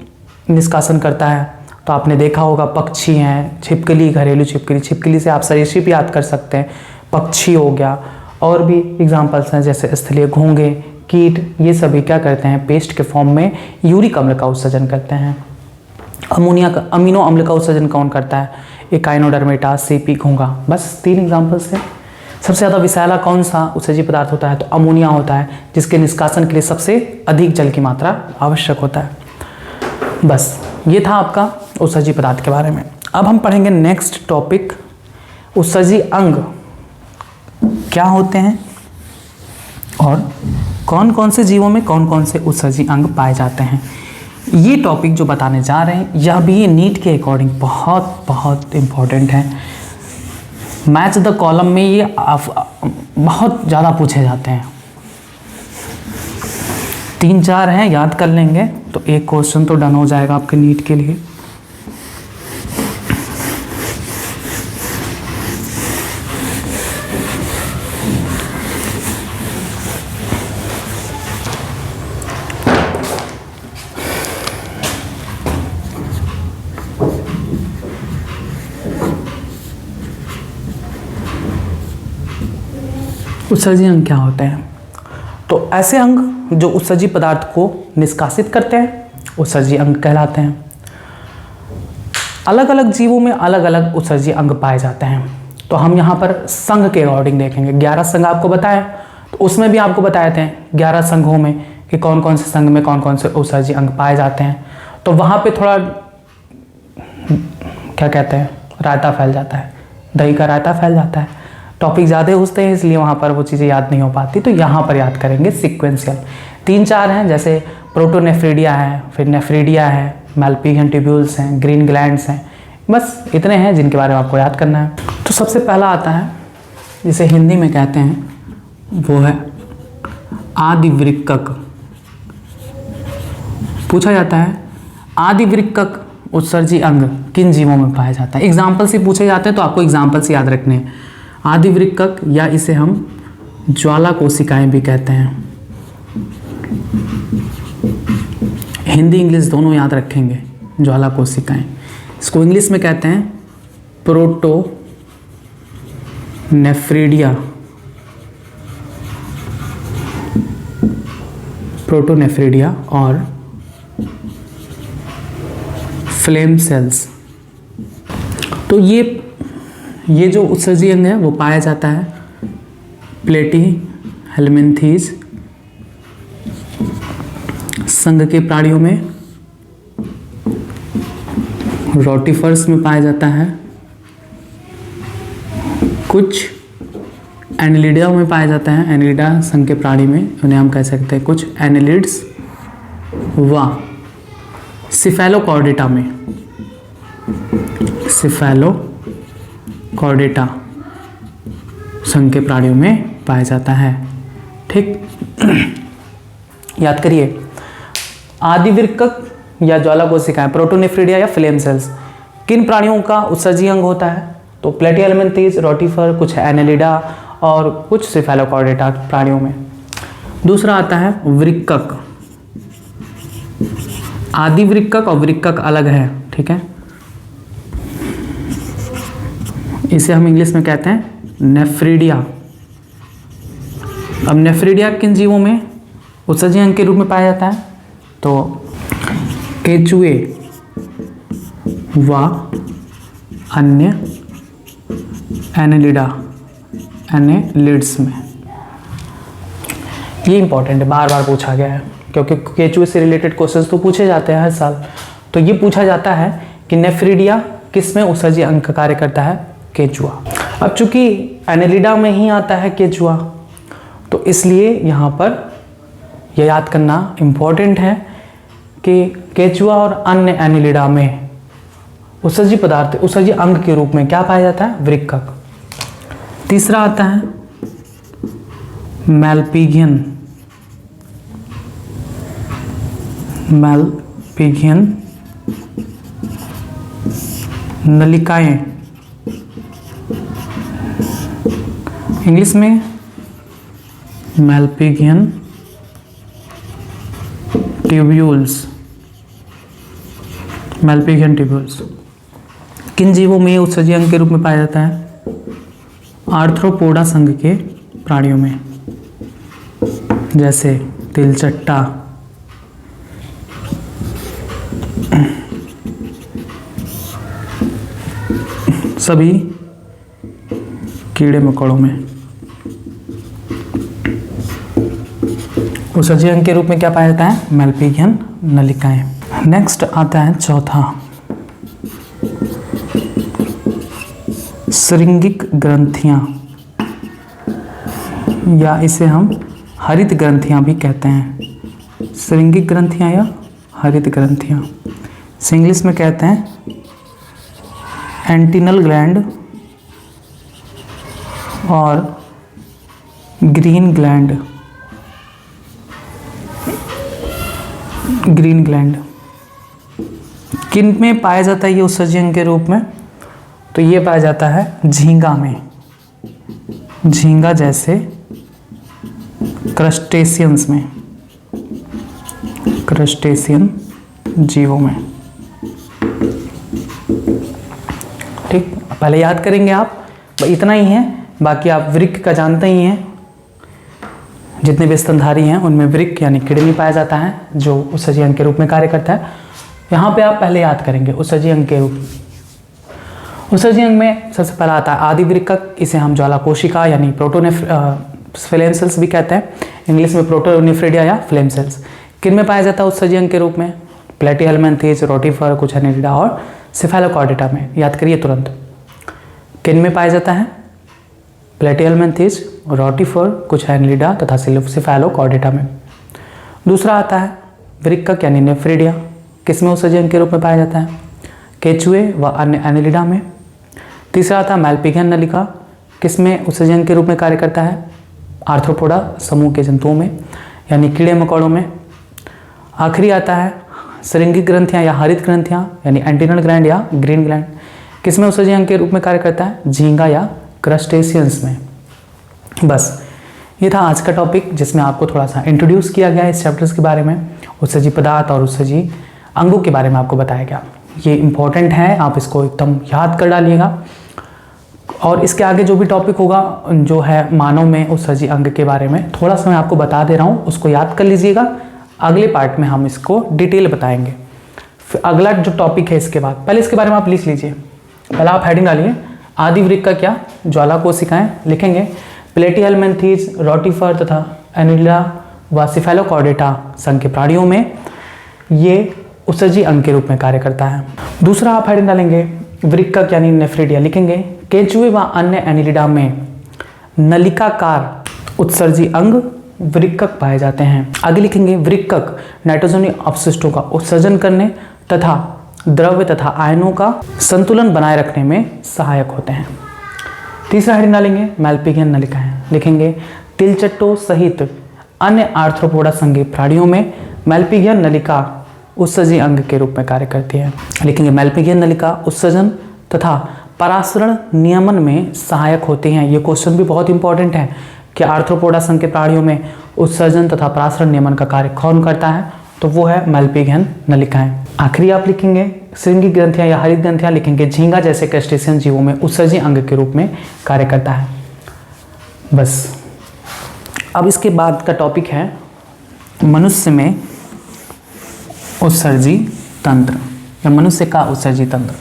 A: निष्कासन करता है, तो आपने देखा होगा पक्षी हैं, छिपकली, घरेलू छिपकली। छिपकली से आप सरीसृप याद कर सकते हैं, पक्षी हो गया, और भी एग्जाम्पल्स हैं जैसे स्थलीय घोंघे, कीट। ये सभी क्या करते हैं, पेस्ट के फॉर्म में यूरिक अम्ल का उत्सर्जन करते हैं। अमीनो अम्ल का उत्सर्जन कौन करता है, इकाइनोडर्मेटा, सीपी, घोंघा। बस 3 एग्जाम्पल्स हैं। सबसे ज़्यादा विषैला कौन सा उत्सर्जी पदार्थ होता है, तो अमोनिया होता है, जिसके निष्कासन के लिए सबसे अधिक जल की मात्रा आवश्यक होता है। बस ये था आपका उत्सर्जी पदार्थ के बारे में। अब हम पढ़ेंगे नेक्स्ट टॉपिक, उत्सर्जी अंग क्या होते हैं और कौन कौन से जीवों में कौन कौन से उत्सर्जी अंग पाए जाते हैं। ये टॉपिक जो बताने जा रहे हैं यह भी नीट के अकॉर्डिंग बहुत बहुत इम्पोर्टेंट है। मैच द कॉलम में ये बहुत ज़्यादा पूछे जाते हैं। 3-4 हैं, याद कर लेंगे तो एक क्वेश्चन तो डन हो जाएगा आपके नीट के लिए। उत्सर्जी अंग क्या होते हैं? तो ऐसे अंग जो उत्सर्जी पदार्थ को निष्कासित करते हैं उत्सर्जी अंग कहलाते हैं। अलग अलग जीवों में अलग अलग उत्सर्जी अंग पाए जाते हैं। तो हम यहाँ पर संघ के अकॉर्डिंग देखेंगे। 11 संघ आपको बताया, तो उसमें भी आपको बताए थे 11 संघों में कि कौन कौन से संघ में कौन कौन से उत्सर्जी अंग पाए जाते हैं। तो वहाँ पे थोड़ा क्या कहते हैं, रायता फैल जाता है, दही का रायता फैल जाता है। टॉपिक ज़्यादा होते हैं इसलिए वहाँ पर वो चीज़ें याद नहीं हो पाती, तो यहाँ पर याद करेंगे सिक्वेंशियल। 3-4 हैं, जैसे प्रोटोनेफ्रीडिया है, फिर नेफ्रीडिया है, मैल्पिगियन ट्यूब्यूल्स हैं, ग्रीन ग्लैंड्स हैं। बस इतने हैं जिनके बारे में आपको याद करना है। तो सबसे पहला आता है, जिसे हिंदी में कहते हैं, वो है आदिवृक्कक। पूछा जाता है आदिवृक्कक उत्सर्जी अंग किन जीवों में पाया जाता है। एग्जाम्पल से पूछे जाते हैं तो आपको एग्जाम्पल से याद रखने हैं। आदिवृक्कक, या इसे हम ज्वाला कोशिकाएं भी कहते हैं। हिंदी इंग्लिश दोनों याद रखेंगे। ज्वाला कोशिकाएं, इसको इंग्लिश में कहते हैं प्रोटोनेफ्रीडिया, प्रोटोनेफ्रीडिया और फ्लेम सेल्स। तो ये जो उत्सर्जी अंग है वो पाया जाता है प्लेटी हेलमिन्थीज संघ के प्राणियों में, रोटिफर्स में पाया जाता है, कुछ एनिलिडा में पाया जाता है। एनिलिडा संघ के प्राणी में उन्हें हम कह सकते हैं कुछ एनिलिड्स, व सिफेलोकॉर्डेटा में, सिफेलोकॉर्डेटा संघ के प्राणियों में पाया जाता है। ठीक, याद करिए आदिवृक्कक या ज्वाला कोशिकाएं, प्रोटोनेफ्रीडिया या फ्लेम सेल्स किन प्राणियों का उत्सर्जी अंग होता है? तो प्लेटी हेलमिन्थीज, रोटिफर, कुछ एनेलिडा और कुछ सिफेलोकॉर्डेटा प्राणियों में। दूसरा आता है वृक्कक। आदिवृक्कक और वृक्कक अलग है, ठीक है। इसे हम इंग्लिश में कहते हैं नेफ्रीडिया। अब नेफ्रीडिया किन जीवों में उत्सर्जी अंग के रूप में पाया जाता है? तो केचुए व अन्य एनेलिड्स में। ये इंपॉर्टेंट है, बार बार पूछा गया है क्योंकि केचुए से रिलेटेड क्वेश्चंस तो पूछे जाते हैं हर साल। तो ये पूछा जाता है कि नेफ्रीडिया किस में उत्सर्जी अंग का कार्य करता है? केचुआ। अब चूंकि एनेलिडा में ही आता है केचुआ, तो इसलिए यहाँ पर यह याद करना इम्पोर्टेंट है कि केचुआ और अन्य एनेलिडा में उत्सर्जी पदार्थ उत्सर्जी अंग के रूप में क्या पाया जाता है? वृक्कक। तीसरा आता है मैल्पिगियन नलिकाएं, इंग्लिश में मैल्पिगियन ट्यूब्यूल्स। किन जीवों में उत्सर्जी अंग के रूप में पाया जाता है? आर्थ्रोपोडा संघ के प्राणियों में, जैसे तिलचट्टा, सभी कीड़े मकोड़ों में उत्सर्जी अंग के रूप में क्या पाया जाता है? मैल्पिगियन नलिकाएं। नेक्स्ट आता है चौथा, श्रृंगिक ग्रंथियां, या इसे हम हरित ग्रंथियां भी कहते हैं। श्रृंगिक ग्रंथियां या हरित ग्रंथियां, इसे इंग्लिश में कहते हैं एंटीनल ग्लैंड और ग्रीन ग्लैंड। ग्रीन ग्लैंड किन में पाया जाता है ये उत्सर्जी अंग के रूप में? तो ये पाया जाता है झींगा में, झींगा जैसे क्रस्टेशियंस में, क्रस्टेशियन जीवों में। ठीक, पहले याद करेंगे आप, इतना ही है। बाकी आप वृक्क का जानते ही हैं, जितने भी स्तनधारी हैं उनमें वृक्क यानी किडनी पाया जाता है जो उत्सर्जी अंग के रूप में कार्य करता है। यहाँ पे आप पहले याद करेंगे उत्सर्जी अंग के रूप। उत्सर्जी अंग में सबसे पहला आता है आदि वृक्कक, इसे हम ज्वाला कोशिका यानी फ्लेम सेल्स भी कहते हैं, इंग्लिश में प्रोटोनिफ्रिडिया या फ्लेम सेल्स। किन में पाया जाता है उत्सर्जी अंग के रूप में? प्लेटीहेल्मिन्थेस, रोटिफर, कुछ एनेलिडा और सिफेलोकॉर्डेटा में। याद करिए तुरंत, किन में पाया जाता है? प्लेटीहेल्मिन्थेस, रोटिफर, कुछ एनेलिडा तथा सिफेलोकॉर्डेटा में। दूसरा आता है वृक्कक यानी नेफ्रिडिया, किसमें उत्सर्जी अंग के रूप में पाया जाता है? केचुए व अन्य एनेलिडा में। तीसरा आता है मैल्पिघियन नलिका, किसमें उत्सर्जी अंग के रूप में कार्य करता है? आर्थ्रोपोडा समूह के जंतुओं में यानी कीड़े मकोड़ों में। आखिरी आता है श्रृंगिक ग्रंथियां या हरित ग्रंथियां यानी एंटीनल ग्लैंड या ग्रीन ग्लैंड, किसमें उत्सर्जी अंग के रूप में कार्य करता है? झींगा या क्रस्टेशियंस में। बस ये था आज का टॉपिक, जिसमें आपको थोड़ा सा इंट्रोड्यूस किया गया इस चैप्टर्स के बारे में, उत्सर्जी पदार्थ और उत्सर्जी अंगों के बारे में आपको बताया गया। ये इंपॉर्टेंट है, आप इसको एकदम याद कर डालिएगा। और इसके आगे जो भी टॉपिक होगा जो है मानव में उत्सर्जी अंग के बारे में, थोड़ा सा मैं आपको बता दे रहा हूँ, उसको याद कर लीजिएगा। अगले पार्ट में हम इसको डिटेल बताएंगे। फिर अगला जो टॉपिक है इसके बाद, पहले इसके बारे में आप लिख लीजिए। पहले आप हेडिंग डालिए, आदि वृक्क का क्या? ज्वाला कोशिकाएं। लिखेंगे प्लेटीहेल्मिन्थेस, रोटिफर तथा एनेलिडा व सिफेलोकॉर्डेटा संघ के प्राणियों में ये उत्सर्जी अंग के रूप में कार्य करता है। दूसरा आप हेडिंग डालेंगे वृक्कक यानी नेफ्रिडिया। लिखेंगे केंचुए व अन्य एनेलिडा में नलिकाकार उत्सर्जी अंग वृक्कक पाए जाते हैं। आगे लिखेंगे वृक्कक नाइट्रोजनीय अपशिष्टों का उत्सर्जन करने तथा द्रव्य तथा आयनों का संतुलन बनाए रखने में सहायक होते हैं। तीसरा हेडिंग डालेंगे मैल्पिघियन नलिकाएं। लिखेंगे तिलचट्टों सहित अन्य आर्थ्रोपोडा संघीय प्राणियों में मैल्पिघियन नलिका उत्सर्जी अंग के रूप में कार्य करती है। लिखेंगे मैल्पिघियन नलिका उत्सर्जन तथा परासरण नियमन में सहायक होते हैं। ये क्वेश्चन भी बहुत इंपॉर्टेंट है कि आर्थ्रोपोडा संघ के प्राणियों में उत्सर्जन तथा परासरण नियमन का कार्य कौन करता है? तो वो है मैल्पिघियन नलिकाएं। आखिरी आप लिखेंगे श्रृंगिक ग्रंथियां या हरित ग्रंथियां। लिखेंगे झींगा जैसे क्रस्टेशियन जीवों में उत्सर्जी अंग के रूप में कार्य करता है। बस अब इसके बाद का टॉपिक है मनुष्य में उत्सर्जी तंत्र या मनुष्य का उत्सर्जी तंत्र।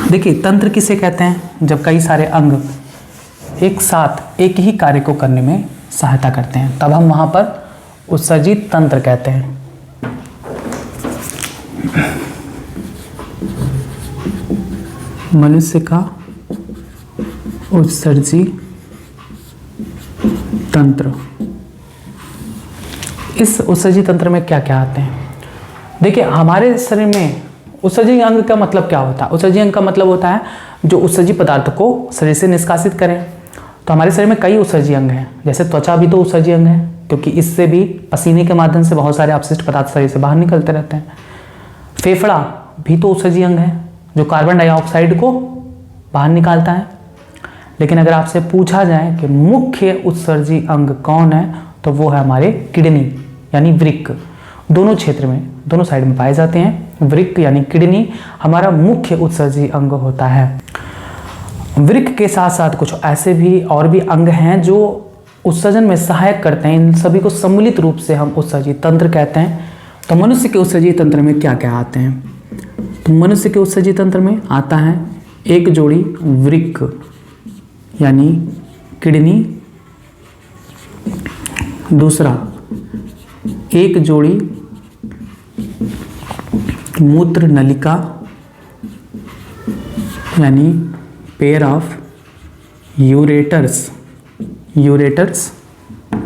A: देखिए तंत्र किसे कहते हैं? जब कई सारे अंग एक साथ एक ही कार्य को करने में सहायता करते हैं, तब हम वहां पर उत्सर्जी तंत्र कहते हैं। मनुष्य का उत्सर्जी तंत्र। इस उत्सर्जी तंत्र में क्या क्या आते हैं? देखिए हमारे शरीर में उत्सर्जी अंग का मतलब क्या होता है? उत्सर्जी अंग का मतलब होता है जो उत्सर्जी पदार्थ को शरीर से निष्कासित करें। तो हमारे शरीर में कई उत्सर्जी अंग हैं, जैसे त्वचा भी तो उत्सर्जी अंग है, क्योंकि इससे भी पसीने के माध्यम से बहुत सारे अपशिष्ट पदार्थ शरीर से बाहर निकलते रहते हैं। फेफड़ा भी तो उत्सर्जी अंग है, जो कार्बन डाइऑक्साइड को बाहर निकालता है। लेकिन अगर आपसे पूछा जाए कि मुख्य उत्सर्जी अंग कौन है, तो वो है हमारे किडनी यानी वृक्क। दोनों क्षेत्र में, दोनों साइड में पाए जाते हैं। वृक्क यानी किडनी हमारा मुख्य उत्सर्जी अंग होता है। वृक्क के साथ साथ कुछ ऐसे भी और भी अंग हैं जो उत्सर्जन में सहायक करते हैं। इन सभी को सम्मिलित रूप से हम उत्सर्जी तंत्र कहते हैं। तो मनुष्य के उत्सर्जी तंत्र में क्या क्या आते हैं? तो मनुष्य के उत्सर्जी तंत्र में आता है एक जोड़ी वृक्क यानी किडनी, दूसरा एक जोड़ी मूत्र नलिका यानी पेयर ऑफ यूरेटर्स,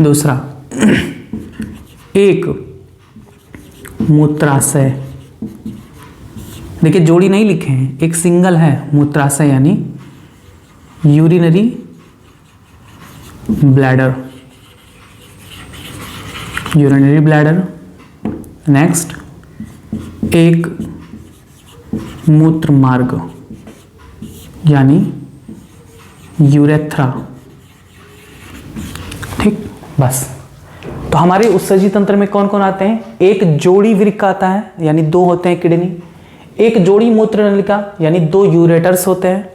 A: दूसरा एक मूत्राशय। देखिए जोड़ी नहीं लिखे हैं, एक सिंगल है मूत्राशय यानी urinary bladder, urinary bladder. Next, एक मूत्र मार्ग यानी यूरेथ्रा। ठीक, बस। तो हमारे उत्सर्जी तंत्र में कौन कौन आते हैं? एक जोड़ी वृक्क आता है, यानी दो होते हैं किडनी। एक जोड़ी मूत्र नलिका, यानी दो यूरेटर्स होते हैं।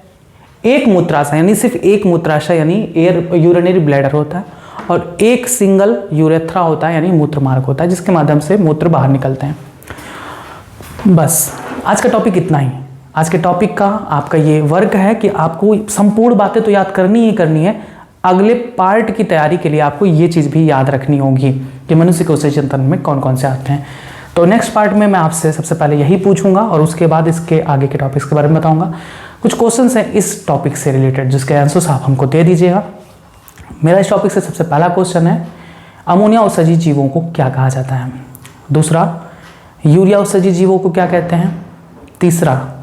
A: एक मूत्राशय, यानी सिर्फ एक मूत्राशय, यानी एयर यूरिनरी ब्लैडर होता है। और एक सिंगल यूरेथ्रा होता है, यानी मूत्र मार्ग होता है, जिसके माध्यम से मूत्र बाहर निकलते हैं। बस, आज का टॉपिक इतना ही। आज के टॉपिक का आपका ये वर्क है कि आपको संपूर्ण बातें तो याद करनी ही करनी है, अगले पार्ट की तैयारी के लिए आपको ये चीज़ भी याद रखनी होगी कि मनुष्य के उत्सर्जन तंत्र में कौन कौन से आते हैं। तो नेक्स्ट पार्ट में मैं आपसे सबसे पहले यही पूछूंगा और उसके बाद इसके आगे के टॉपिक्स के बारे में बताऊंगा। कुछ क्वेश्चंस हैं इस टॉपिक से रिलेटेड, जिसके आंसर्स आप हमको दे दीजिएगा। मेरा इस टॉपिक से सबसे पहला क्वेश्चन है, अमोनिया उत्सर्जी जीवों को क्या कहा जाता है? दूसरा, यूरिया उत्सर्जी जीवों को क्या कहते हैं? तीसरा,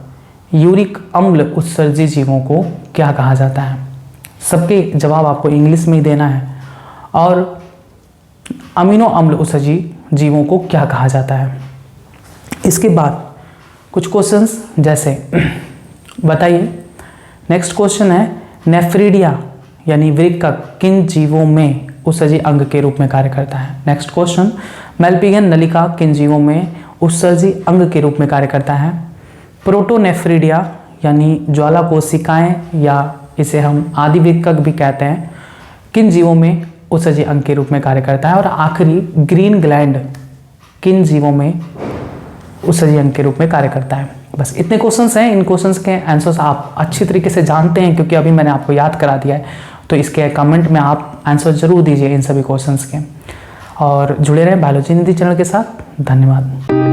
A: यूरिक अम्ल उत्सर्जी जीवों को क्या कहा जाता है? सबके जवाब आपको इंग्लिश में ही देना है। और अमीनो अम्ल उत्सर्जी जीवों को क्या कहा जाता है? इसके बाद कुछ क्वेश्चंस जैसे बताइए। नेक्स्ट क्वेश्चन है, नेफ्रीडिया यानी वृक्क किन जीवों में उत्सर्जी अंग के रूप में कार्य करता है? नेक्स्ट क्वेश्चन, मेलपिगियन नलिका किन जीवों में उत्सर्जी अंग के रूप में कार्य करता है? प्रोटोनेफ्रीडिया यानी ज्वाला कोशिकाएं या इसे हम आदि वृक्क भी कहते हैं, किन जीवों में उत्सर्जी अंग के रूप में कार्य करता है? और आखिरी, ग्रीन ग्लैंड किन जीवों में उत्सर्जी अंग के रूप में कार्य करता है? बस इतने क्वेश्चंस हैं। इन क्वेश्चंस के आंसर्स आप अच्छी तरीके से जानते हैं, क्योंकि अभी मैंने आपको याद करा दिया है। तो इसके कमेंट में आप आंसर जरूर दीजिए इन सभी क्वेश्चंस के। और जुड़े रहें बायोलॉजी निधि चैनल के साथ। धन्यवाद।